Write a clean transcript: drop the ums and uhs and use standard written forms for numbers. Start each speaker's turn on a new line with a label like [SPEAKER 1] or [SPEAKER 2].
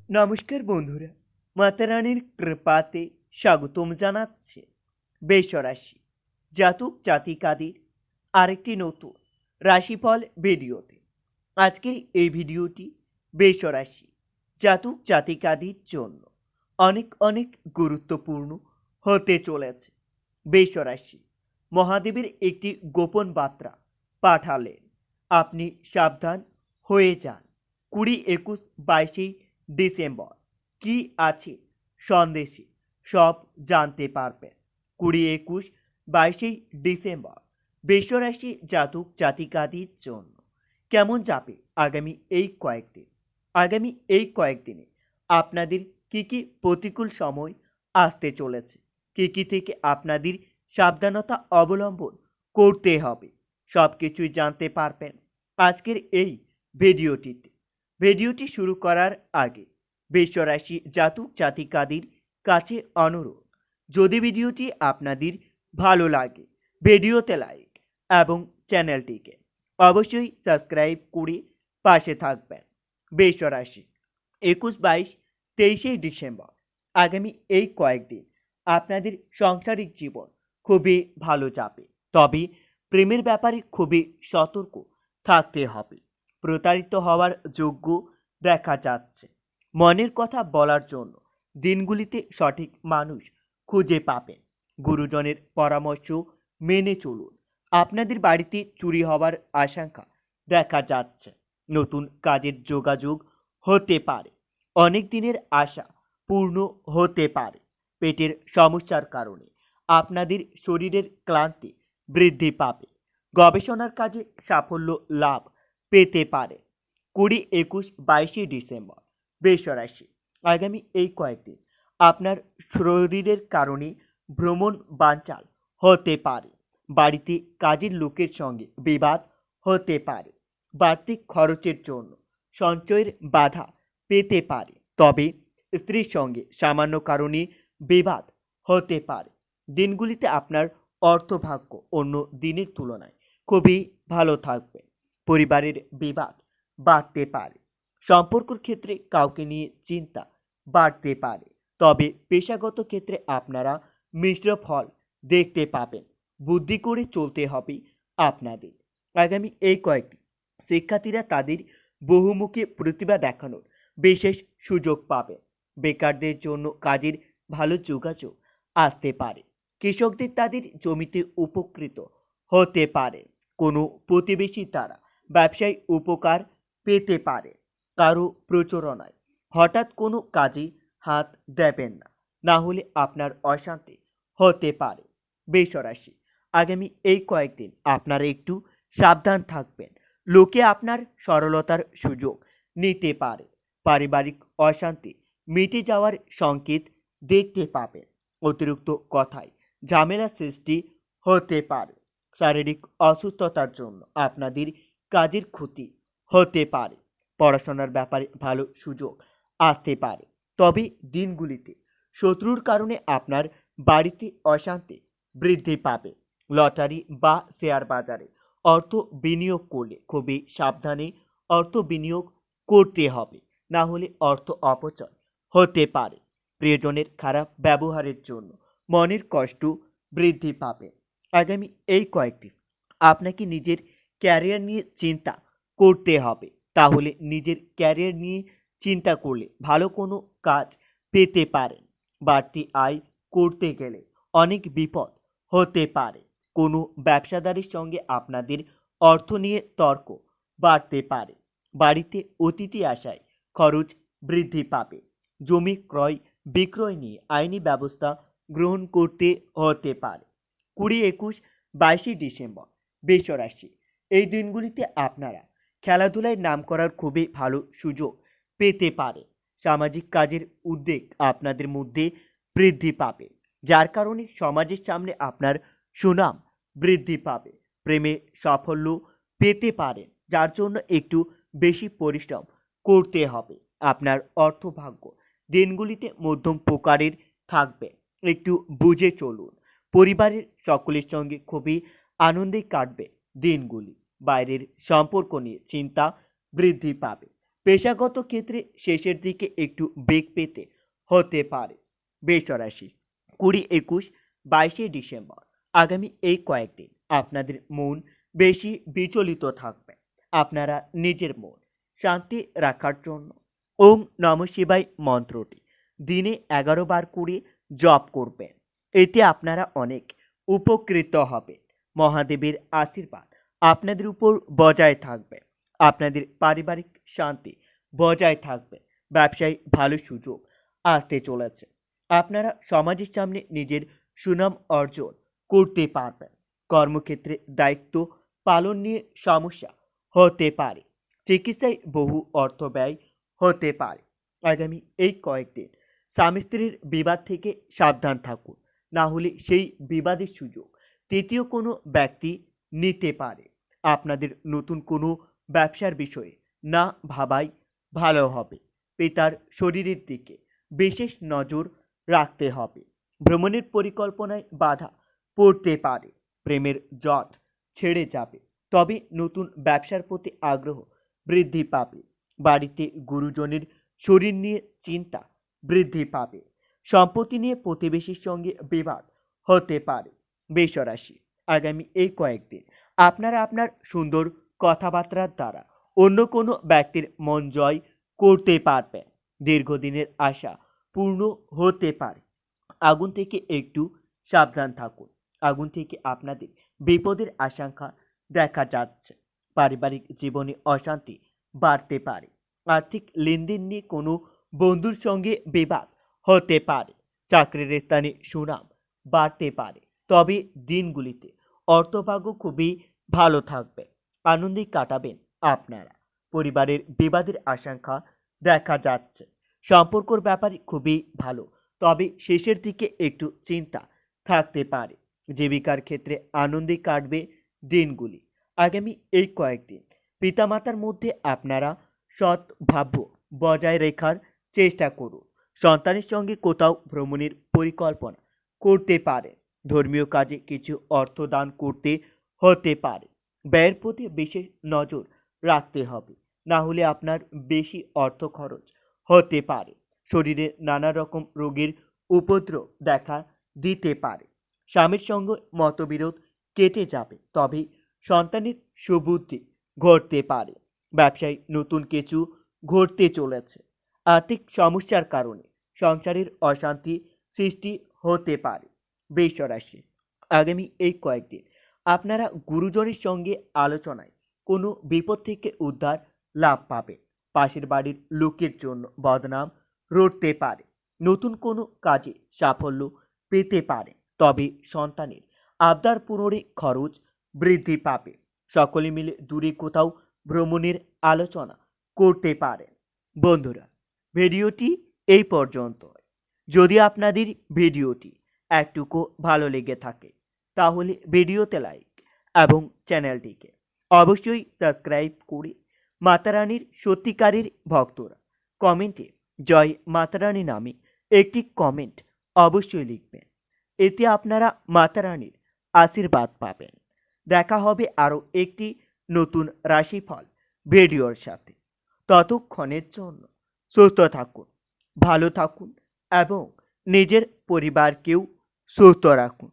[SPEAKER 1] নমস্কার বন্ধুরা, মাতা রানীর কৃপাতে স্বাগতম জানাচ্ছে বেশরাশি জাতক জাতিকাদের আরেকটি নতুন রাশিফল ভিডিওতে। আজকের এই ভিডিওটি বেশরাশি জাতক জাতিকাদের জন্য অনেক অনেক গুরুত্বপূর্ণ হতে চলেছে। বেশরাশি মহাদেবের একটি গোপন বার্তা পাঠালেন, আপনি সাবধান হয়ে যান। 20, 21, 22 ডিসেম্বর কি আছে সন্দেশে সব জানতে পারবেন। 20, 21, 22 ডিসেম্বর বৃষরাশি জাতক জাতিকাদের জন্য কেমন যাবে আগামী এই কয়েকদিনে আপনাদের কি কি প্রতিকূল সময় আসতে চলেছে, কি থেকে আপনাদের সাবধানতা অবলম্বন করতে হবে, সব কিছুই জানতে পারবেন আজকের এই ভিডিওটিতে। ভিডিওটি শুরু করার আগে বৃষরাশি জাতক জাতিকাদের কাছে অনুরোধ, যদি ভিডিওটি আপনাদের ভালো লাগে ভিডিওতে লাইক এবং চ্যানেলটিকে অবশ্যই সাবস্ক্রাইব করে পাশে থাকবেন। বৃষরাশি 21, 22, 23 ডিসেম্বর আগামী এই কয়েকদিন আপনাদের সাংসারিক জীবন খুবই ভালো যাবে, তবে প্রেমের ব্যাপারে খুবই সতর্ক থাকতে হবে। প্রতারিত হওয়ার যোগ্য দেখা যাচ্ছে। মনের কথা বলার জন্য দিনগুলিতে সঠিক মানুষ খুঁজে পাবেন। গুরুজনের পরামর্শ মেনে চলুন। আপনাদের বাড়িতে চুরি হওয়ার আশঙ্কা দেখা যাচ্ছে। নতুন কাজের যোগাযোগ হতে পারে। অনেক দিনের আশা পূর্ণ হতে পারে। পেটের সমস্যার কারণে আপনাদের শরীরের ক্লান্তি বৃদ্ধি পাবে। গবেষণার কাজে সাফল্য লাভ পেতে পারে। 20, 21, 22 ডিসেম্বর বৃষরাশি আগামী এই কয়েকদিন আপনার শরীরের কারণে ভ্রমণ বানচাল হতে পারে। বাড়িতে কাজের লোকের সঙ্গে বিবাদ হতে পারে। বাড়তি খরচের জন্য সঞ্চয়ের বাধা পেতে পারে, তবে স্ত্রীর সঙ্গে সামান্য কারণে বিবাদ হতে পারে। দিনগুলিতে আপনার অর্থভাগ্য অন্য দিনের তুলনায় খুবই ভালো থাকবে। পরিবারের বিবাদ বাড়তে পারে। সম্পর্কের ক্ষেত্রে কাউকে নিয়ে চিন্তা বাড়তে পারে, তবে পেশাগত ক্ষেত্রে আপনারা মিশ্র ফল দেখতে পাবেন। বুদ্ধি করে চলতে হবে আপনাদের। আগামী এই কয়েকদিন শিক্ষার্থীরা তাদের বহুমুখী প্রতিভা দেখানোর বিশেষ সুযোগ পাবেন। বেকারদের জন্য কাজের ভালো যোগাযোগ আসতে পারে। কৃষকদের তাদের জমিতে উপকৃত হতে পারে। কোনো প্রতিবেশী দ্বারা ব্যবসায় উপকার পেতে পারে। কারো প্রচোরণায় হঠাৎ কোনো কাজে হাত দেবেন না, না হলে আপনার অশান্তি হতে পারে। বৃষরাশি আগামী এই কয়েকদিন আপনারা একটু সাবধান থাকবেন। লোকে আপনার সরলতার সুযোগ নিতে পারে। পারিবারিক অশান্তি মিটে যাওয়ার সংকেত দেখতে পাবেন। অতিরিক্ত কথায় ঝামেলা সৃষ্টি হতে পারে। শারীরিক অসুস্থতার জন্য আপনাদের কাজের ক্ষতি হতে পারে। পড়াশোনার ব্যাপারে ভালো সুযোগ আসতে পারে, তবে দিনগুলিতে শত্রুর কারণে আপনার বাড়িতে অশান্তি বৃদ্ধি পাবে। লটারি বা শেয়ার বাজারে অর্থ বিনিয়োগ করলে খুবই সাবধানে অর্থ বিনিয়োগ করতে হবে, না হলে অর্থ অপচয় হতে পারে। প্রিয়জনের খারাপ ব্যবহারের জন্য মনের কষ্ট বৃদ্ধি পাবে। আগামী এই কয়েকদিন আপনাকে নিজের ক্যারিয়ার নিয়ে চিন্তা করতে হবে। তাহলে নিজের ক্যারিয়ার নিয়ে চিন্তা করলে ভালো কোনো কাজ পেতে পারেন। বাড়তি আয় করতে গেলে অনেক বিপদ হতে পারে। কোনো ব্যবসাদারের সঙ্গে আপনাদের অর্থ নিয়ে তর্ক বাড়তে পারে। বাড়িতে অতিথি আসায় খরচ বৃদ্ধি পাবে। জমি ক্রয় বিক্রয় নিয়ে আইনি ব্যবস্থা গ্রহণ করতে হতে পারে। 20, 21, 22 ডিসেম্বর বৃষরাশি এই দিনগুলিতে আপনারা খেলাধুলায় নাম করার খুবই ভালো সুযোগ পেতে পারে। সামাজিক কাজের উদ্যোগ আপনাদের মধ্যে বৃদ্ধি পাবে, যার কারণে সমাজের সামনে আপনার সুনাম বৃদ্ধি পাবে। প্রেমে সাফল্য পেতে পারেন, যার জন্য একটু বেশি পরিশ্রম করতে হবে। আপনার অর্থভাগ্য দিনগুলিতে মধ্যম প্রকারের থাকবে, একটু বুঝে চলুন। পরিবারের সকলের সঙ্গে খুবই আনন্দে কাটবে দিনগুলি। বাইরের সম্পর্ক নিয়ে চিন্তা বৃদ্ধি পাবে। পেশাগত ক্ষেত্রে শেষের দিকে একটু বেগ পেতে হতে পারে। বৃষরাশি 20, 21, 22 ডিসেম্বর আগামী এই কয়েকদিন আপনাদের মন বেশি বিচলিত থাকবে। আপনারা নিজের মন শান্তি রাখার জন্য ওম নম শিবায় মন্ত্রটি দিনে 11 বার করে জপ করবেন। এতে আপনারা অনেক উপকৃত হবেন। মহাদেবের আশীর্বাদ আপনাদের উপর বজায় থাকবে। আপনাদের পারিবারিক শান্তি বজায় থাকবে। ব্যবসায় ভালো সুযোগ আসতে চলেছে। আপনারা সমাজের সামনে নিজের সুনাম অর্জন করতে পারবেন। কর্মক্ষেত্রে দায়িত্ব পালন নিয়ে সমস্যা হতে পারে। চিকিৎসায় বহু অর্থ ব্যয় হতে পারে। আগামী এই কয়েকদিন স্বামী স্ত্রীর বিবাদ থেকে সাবধান থাকুন, না হলে সেই বিবাদের সুযোগ তৃতীয় কোনো ব্যক্তি নিতে পারে। আপনাদের নতুন কোনো ব্যবসার বিষয়ে না ভাবাই ভালো হবে। পিতার শরীরের দিকে বিশেষ নজর রাখতে হবে। ভ্রমণের পরিকল্পনায় বাধা পড়তে পারে। প্রেমের জট ছেড়ে যাবে, তবে নতুন ব্যবসার প্রতি আগ্রহ বৃদ্ধি পাবে। বাড়িতে গুরুজনের শরীর নিয়ে চিন্তা বৃদ্ধি পাবে। সম্পত্তি নিয়ে প্রতিবেশীর সঙ্গে বিবাদ হতে পারে। বৃষরাশি আগামী এই কয়েকদিন আপনারা আপনার সুন্দর কথাবার্তার দ্বারা অন্য কোনো ব্যক্তির মন জয় করতে পারবেন। দীর্ঘদিনের আশা পূর্ণ হতে পারে। আগুন থেকে একটু সাবধান থাকুন। আগুন থেকে আপনাদের বিপদের আশঙ্কা দেখা যাচ্ছে। পারিবারিক জীবনে অশান্তি বাড়তে পারে। আর্থিক লেনদেন নিয়ে কোনো বন্ধুর সঙ্গে বিবাদ হতে পারে। চাকরির স্থানে সুনাম বাড়তে পারে, তবে দিনগুলিতে অর্থভাগ্য খুবই ভালো থাকবে। আনন্দে কাটাবেন আপনারা। পরিবারের বিবাদের আশঙ্কা দেখা যাচ্ছে। সম্পর্কর ব্যাপারে খুবই ভালো, তবে শেষের দিকে একটু চিন্তা থাকতে পারে। জীবিকার ক্ষেত্রে আনন্দে কাটবে দিনগুলি। আগামী এই কয়েকদিন পিতামাতার মধ্যে আপনারা সদ্ভাব্য বজায় রাখার চেষ্টা করুন। সন্তানের সঙ্গে কোথাও ভ্রমণের পরিকল্পনা করতে পারে। ধর্মীয় কাজে কিছু অর্থ দান করতে হতে পারে। ব্যয়ের প্রতি বিশেষ নজর রাখতে হবে, না হলে আপনার বেশি অর্থ খরচ হতে পারে। শরীরে নানা রকম রোগের উপদ্রব দেখা দিতে পারে। স্বামীর সঙ্গে মতবিরোধ কেটে যাবে, তবে সন্তানের সুবুদ্ধি ঘটতে পারে। ব্যবসায় নতুন কিছু ঘটতে চলেছে। আর্থিক সমস্যার কারণে সংসারের অশান্তি সৃষ্টি হতে পারে। বৃষরাশি আগামী এই কয়েকদিন আপনারা গুরুজনের সঙ্গে আলোচনায় কোনো বিপদ থেকে উদ্ধার লাভ পাবেন। পাশের বাড়ির লোকের জন্য বদনাম রটতে পারে। নতুন কোনো কাজে সাফল্য পেতে পারে, তবে সন্তানের আবদার পূরণে খরচ বৃদ্ধি পাবে। সকলে মিলে দূরে কোথাও ভ্রমণের আলোচনা করতে পারেন। বন্ধুরা, ভিডিওটি এই পর্যন্ত। যদি আপনাদের ভিডিওটি একটুকু ভালো লেগে থাকে তাহলে ভিডিওতে লাইক এবং চ্যানেলটিকে অবশ্যই সাবস্ক্রাইব করে মাতারানীর সত্যিকারের ভক্তরা কমেন্টে জয় মাতারানী নামে একটি কমেন্ট অবশ্যই লিখবেন। এতে আপনারা মাতারানীর আশীর্বাদ পাবেন। দেখা হবে আরও একটি নতুন রাশিফল ভিডিওর সাথে। ততক্ষণের জন্য সুস্থ থাকুন, ভালো থাকুন এবং নিজের পরিবারকেও সুস্থ রাখুন।